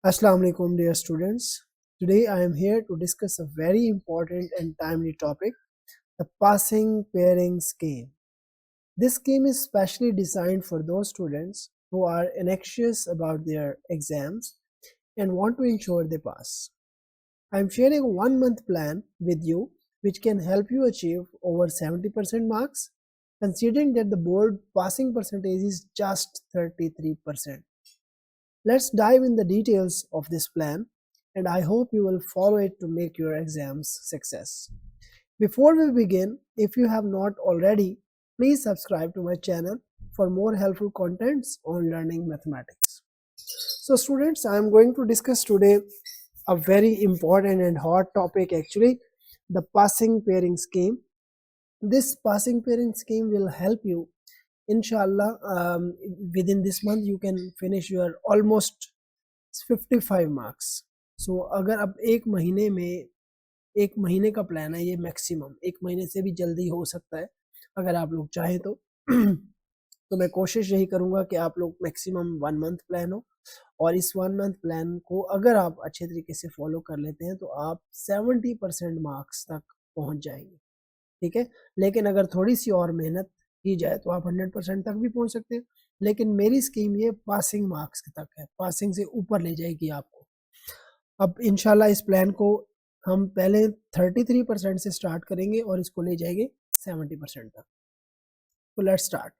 Assalamu alaikum, dear students. Today I am here to discuss a very important and timely topic, the passing pairing scheme. This scheme is specially designed for those students who are anxious about their exams and want to ensure they pass. I am sharing a 1 month plan with you which can help you achieve over 70% marks, considering that the board passing percentage is just 33%. Let's dive in the details of this plan, and I hope you will follow it to make your exams success. Before we begin, if you have not already, please subscribe to my channel for more helpful contents on learning mathematics. So students, I am going to discuss today a very important and hot topic actually, the passing pairing scheme. This passing pairing scheme will help you inshallah. Within this month you can finish your almost 55 marks. So अगर अब एक महीने का plan है, ये maximum एक महीने से भी जल्दी हो सकता है अगर आप लोग चाहें तो तो मैं कोशिश यही करूंगा कि आप लोग मैक्सिमम 1 मंथ प्लान हो, और इस 1 मंथ प्लान को अगर आप अच्छे तरीके से फॉलो कर लेते हैं तो आप 70% मार्क्स तक पहुंच जाएंगे. ठीक है, लेकिन अगर थोड़ी सी और मेहनत की जाए तो आप 100% तक भी पहुंच सकते हैं. लेकिन मेरी स्कीम ये पासिंग मार्क्स तक है, पासिंग से ऊपर ले जाएगी आपको. अब इंशाल्लाह इस प्लान को हम पहले 33% से स्टार्ट करेंगे और इसको ले जाएंगे 70% तक. तो लेट्स स्टार्ट.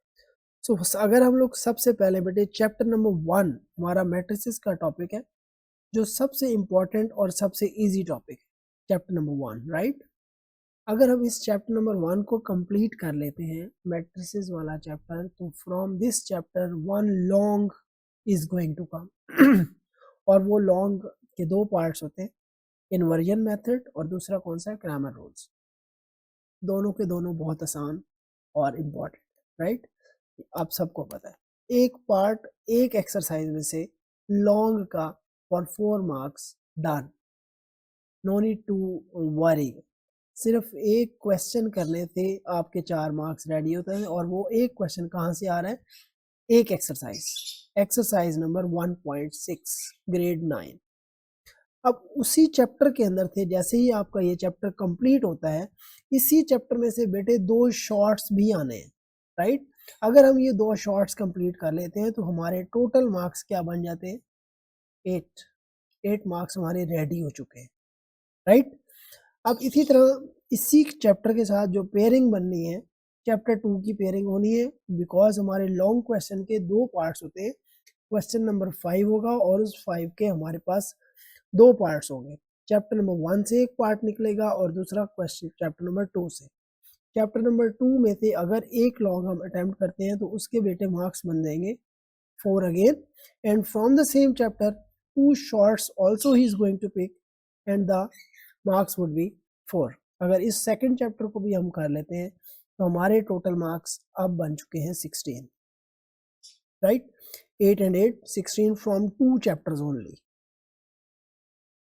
सो अगर हम लोग सबसे पहले बेटे चैप्टर नंबर 1 हमारा मैट्रिसेस का टॉपिक है, जो सबसे इम्पोर्टेंट और सबसे इजी टॉपिक है, चैप्टर नंबर 1, राइट. अगर हम इस चैप्टर नंबर 1 को कंप्लीट कर लेते हैं, मैट्रिसेस वाला चैप्टर, तो from this chapter 1 long is going to come. और वो लॉन्ग के 2 पार्ट्स होते हैं, इन्वर्जन मेथड और दूसरा कौन सा है, क्रैमर रूल्स. दोनों के दोनों बहुत आसान और इम्पोर्टेंट, राइट. आप सबको पता है. एक पार्ट एक एक्सरसाइज में से लॉन्ग का for 4 marks done, no need to worry. सिर्फ एक क्वेश्चन करने से आपके 4 मार्क्स रेडी होते हैं, और वो एक क्वेश्चन कहाँ से आ रहा है, एक एक्सरसाइज नंबर 1.6 ग्रेड 9. अब उसी चैप्टर के अंदर थे, जैसे ही आपका ये चैप्टर कंप्लीट होता है, इसी चैप्टर में से बेटे 2 शॉर्ट्स भी आने हैं, राइट. अगर हम ये 2 शॉर्ट्स कंप्लीट कर लेते हैं तो हमारे टोटल मार्क्स क्या बन जाते हैं, 8 मार्क्स हमारे रेडी हो चुके हैं, राइट. अब इसी तरह इसी चैप्टर के साथ जो पेयरिंग बननी है, चैप्टर 2 की पेयरिंग होनी है, बिकॉज हमारे लॉन्ग क्वेश्चन के 2 पार्ट्स होते हैं. क्वेश्चन नंबर 5 होगा और उस 5 के हमारे पास 2 पार्ट्स होंगे. चैप्टर नंबर 1 से एक पार्ट निकलेगा और दूसरा क्वेश्चन चैप्टर नंबर 2 से. चैप्टर नंबर 2 में से अगर एक लॉन्ग हम अटेम्प्ट करते हैं तो उसके बेटे मार्क्स बन जाएंगे 4 again, and from the same chapter 2 shorts also he is going to pick and the marks would be 4. अगर इस सेकंड चैप्टर को भी हम कर लेते हैं तो हमारे टोटल मार्क्स अब बन चुके हैं 16, right. 8 and 8 16 from 2 chapters only.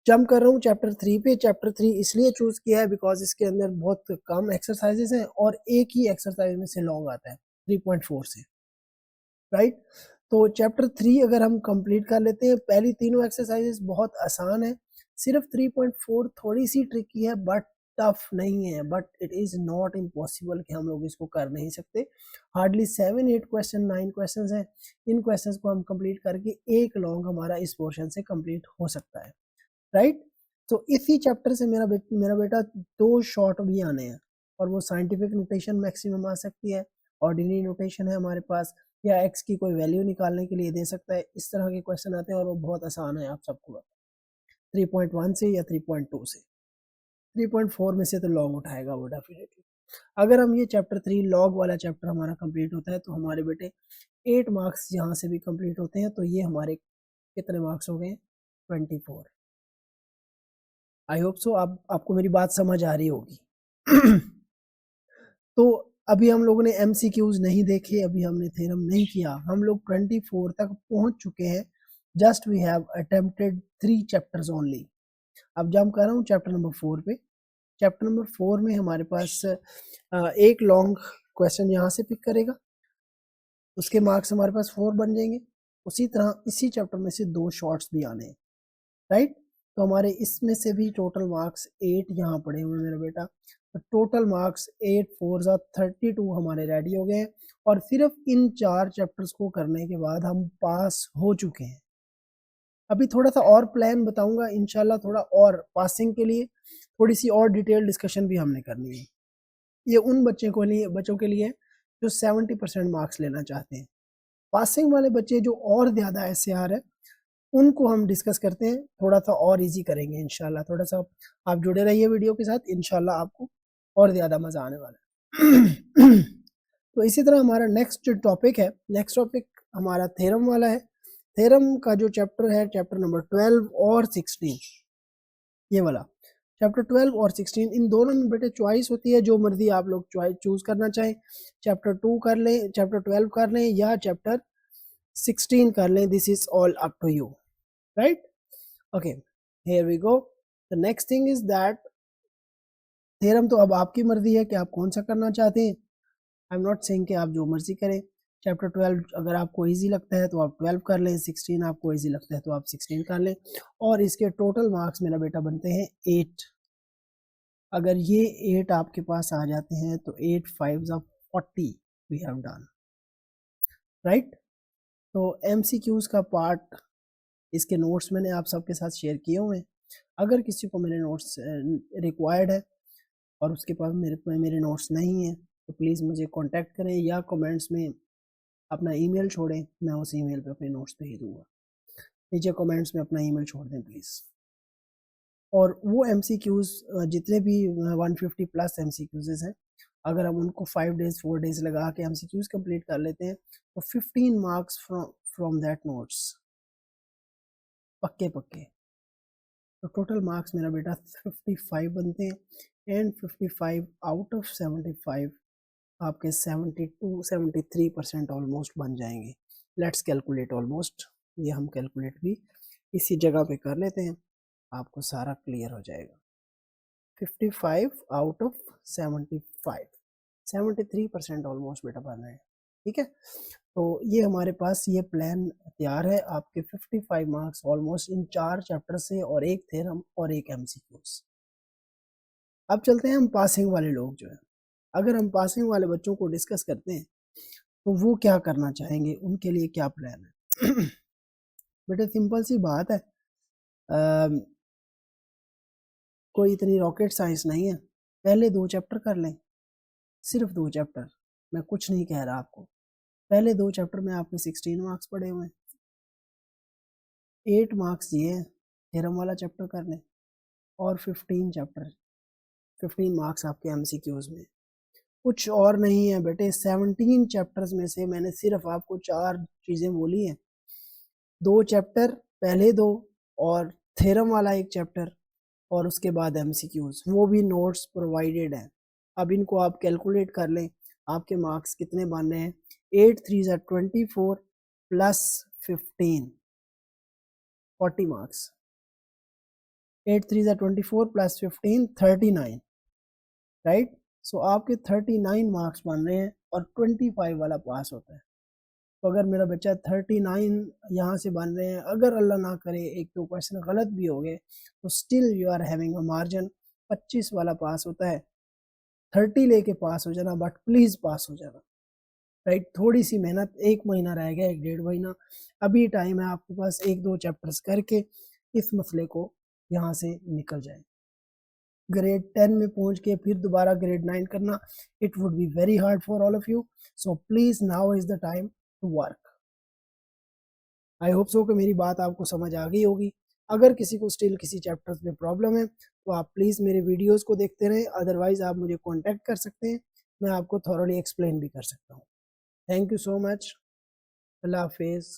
Jump कर रहा हूँ चैप्टर 3 पे. चैप्टर 3 इसलिए चूज किया है बिकॉज इसके अंदर बहुत कम एक्सरसाइजेस हैं और एक ही एक्सरसाइज में से लॉन्ग आता है 3.4 से, राइट. तो चैप्टर 3 अगर हम कंप्लीट कर लेते हैं, पहली तीनों एक्सरसाइजेस बहुत आसान है, सिर्फ 3.4 थोड़ी सी ट्रिकी है, बट टफ नहीं है. But it is not impossible कि हम लोग इसको कर नहीं सकते. हार्डली 7-8 क्वेश्चन 9 क्वेश्चन हैं. इन क्वेश्चन को हम कंप्लीट करके एक लॉन्ग हमारा इस पोर्शन से कंप्लीट हो सकता है, राइट. तो इसी चैप्टर से मेरा बेटा 2 शॉर्ट भी आने हैं, और वो साइंटिफिक नोटेशन मैक्सिमम आ सकती है, ऑर्डिनरी नोटेशन है हमारे पास, या एक्स की कोई वैल्यू निकालने के लिए दे सकता है. इस तरह के क्वेश्चन आते हैं और वो बहुत आसान है, आप सबको 3.1 से या 3.2 से. 3.4 में से तो लॉन्ग उठाएगा वो डेफिनेटली. अगर हम ये चैप्टर 3 लॉग वाला चैप्टर हमारा कंप्लीट होता है तो हमारे बेटे 8 मार्क्स यहाँ से भी कंप्लीट होते हैं, तो ये हमारे कितने मार्क्स हो गए, 24. आई होप सो आपको मेरी बात समझ आ रही होगी. तो अभी हम लोगों ने MCQs नहीं देखे, अभी हमने थ्योरम नहीं किया, हम लोग 24 तक पहुंच चुके हैं. Just we have attempted 3 chapters only. अब जंप कर रहा हूँ चैप्टर नंबर 4 पे. चैप्टर नंबर 4 में हमारे पास एक लॉन्ग क्वेश्चन यहाँ से पिक करेगा, उसके मार्क्स हमारे पास 4 बन जाएंगे. उसी तरह इसी चैप्टर में से 2 शॉर्ट्स भी आने हैं. राइट। तो हमारे इसमें से भी टोटल मार्क्स 8 यहाँ पड़े हुए मेरा बेटा, तो टोटल मार्क्स 8 4 जा 32 हमारे रेडी हो गए हैं। और सिर्फ इन 4 चैप्टर्स को करने के बाद हम पास हो चुके हैं। अभी थोड़ा सा और प्लान बताऊंगा इंशाल्लाह, थोड़ा और पासिंग के लिए थोड़ी सी और डिटेल डिस्कशन भी हमने करनी है। ये उन बच्चों के लिए जो 70% मार्क्स लेना चाहते हैं। पासिंग वाले बच्चे जो और ज़्यादा SAR है उनको हम डिस्कस करते हैं, थोड़ा सा और इजी करेंगे इंशाल्लाह। थोड़ा सा आप जुड़े रहिए वीडियो के साथ, इंशाल्लाह आपको और ज़्यादा मज़ा आने वाला है। तो इसी तरह हमारा नेक्स्ट जो टॉपिक है, नेक्स्ट टॉपिक हमारा थ्योरम वाला है। थ्योरम का जो चैप्टर है, चैप्टर नंबर 12 और 16, ये वाला चैप्टर 12 और 16, इन दोनों में बेटे चॉइस होती है, जो मर्जी आप लोग चॉइस चूज करना चाहें। चैप्टर 2 कर लें, चैप्टर 12 कर लें, या चैप्टर 16 कर लें, this is all up to you, right. Okay, here we go. The next thing is that theorem तो अब आपकी मर्जी है कि आप कौन सा करना चाहते हैं। आई एम नॉट सेइंग कि आप जो मर्जी करें। चैप्टर 12 अगर आपको इजी लगता है तो आप 12 कर लें, 16 आपको इजी लगता है तो आप 16 कर लें। और इसके टोटल मार्क्स मेरा बेटा बनते हैं 8। अगर ये 8 आपके पास आ जाते हैं तो 8 5 40 वी हैव डन, राइट। तो MCQs का पार्ट, इसके नोट्स मैंने आप सबके साथ शेयर किए हुए हैं। अगर किसी को मेरे नोट्स रिक्वायर्ड है और उसके पास मेरे नोट्स नहीं है तो प्लीज़ मुझे कांटेक्ट करें या कमेंट्स में अपना ईमेल छोड़ें, मैं उस ईमेल पे अपने नोट्स भेज दूंगा। नीचे कमेंट्स में अपना ईमेल छोड़ दें प्लीज़। और वो MCQs जितने भी 150 प्लस MCQs हैं, अगर हम उनको 5 डेज 4 डेज लगा के MCQs कंप्लीट कर लेते हैं तो 15 मार्क्स फ्रॉम दैट नोट्स पक्के पक्के। तो टोटल मार्क्स मेरा बेटा 55 बनते हैं, एंड 55 आउट ऑफ 75 आपके 72-73% ऑलमोस्ट बन जाएंगे। लेट्स कैलकुलेट ऑलमोस्ट, ये हम कैलकुलेट भी इसी जगह पे कर लेते हैं, आपको सारा क्लियर हो जाएगा। 55 आउट ऑफ 75, 73% ऑलमोस्ट बेटा बन रहे हैं, ठीक है। तो ये हमारे पास ये प्लान तैयार है, आपके 55 मार्क्स ऑलमोस्ट इन 4 चैप्टर से, और एक थ्योरम और एक MCQs। अब चलते हैं हम पासिंग वाले लोग जो है। अगर हम पासिंग वाले बच्चों को डिस्कस करते हैं तो वो क्या करना चाहेंगे, उनके लिए क्या प्लान है। बेटा सिंपल सी बात है, कोई इतनी रॉकेट साइंस नहीं है। पहले 2 चैप्टर कर लें, सिर्फ 2 चैप्टर, मैं कुछ नहीं कह रहा आपको। पहले 2 चैप्टर में आपके 16 मार्क्स पड़े हुए हैं, 8 मार्क्स दिए हैं, थ्योरम वाला चैप्टर कर लें, और 15 मार्क्स आपके MCQs में। कुछ और नहीं है बेटे, 17 चैप्टर्स में से मैंने सिर्फ आपको 4 चीज़ें बोली हैं। 2 चैप्टर, पहले 2, और थ्योरम वाला 1 चैप्टर, और उसके बाद MCQs, वो भी नोट्स प्रोवाइडेड हैं। अब इनको आप कैलकुलेट कर लें, आपके मार्क्स कितने बन रहे हैं। 8 3 24 plus 15, 40 marks. 8 3 24 plus 15 39, right. So आपके 39 मार्क्स बन रहे हैं और 25 वाला पास होता है। तो अगर मेरा बच्चा 39 यहाँ से बन रहे हैं, अगर अल्लाह ना करे 1-2 क्वेश्चन गलत भी हो गए तो still you are having a margin, 25 वाला पास होता है। 30 लेके पास हो जाना, बट प्लीज़ पास हो जाना, राइट। थोड़ी सी मेहनत, 1 महीना रह गया, 1-1.5 महीना अभी टाइम है आपके पास, 1-2 चैप्टर्स करके इस मसले को यहाँ से निकल जाए। ग्रेड 10 में पहुंच के फिर दोबारा ग्रेड 9 करना, it would be very hard for all of you. So please now is the time to work. I hope so कि मेरी बात आपको समझ आ गई होगी। अगर किसी को स्टिल किसी चैप्टर्स में प्रॉब्लम है तो आप प्लीज़ मेरे वीडियोस को देखते रहें, अदरवाइज आप मुझे कांटेक्ट कर सकते हैं, मैं आपको थॉरोली एक्सप्लेन भी कर सकता हूँ। थैंक यू सो मच, अल्लाह हाफिज़।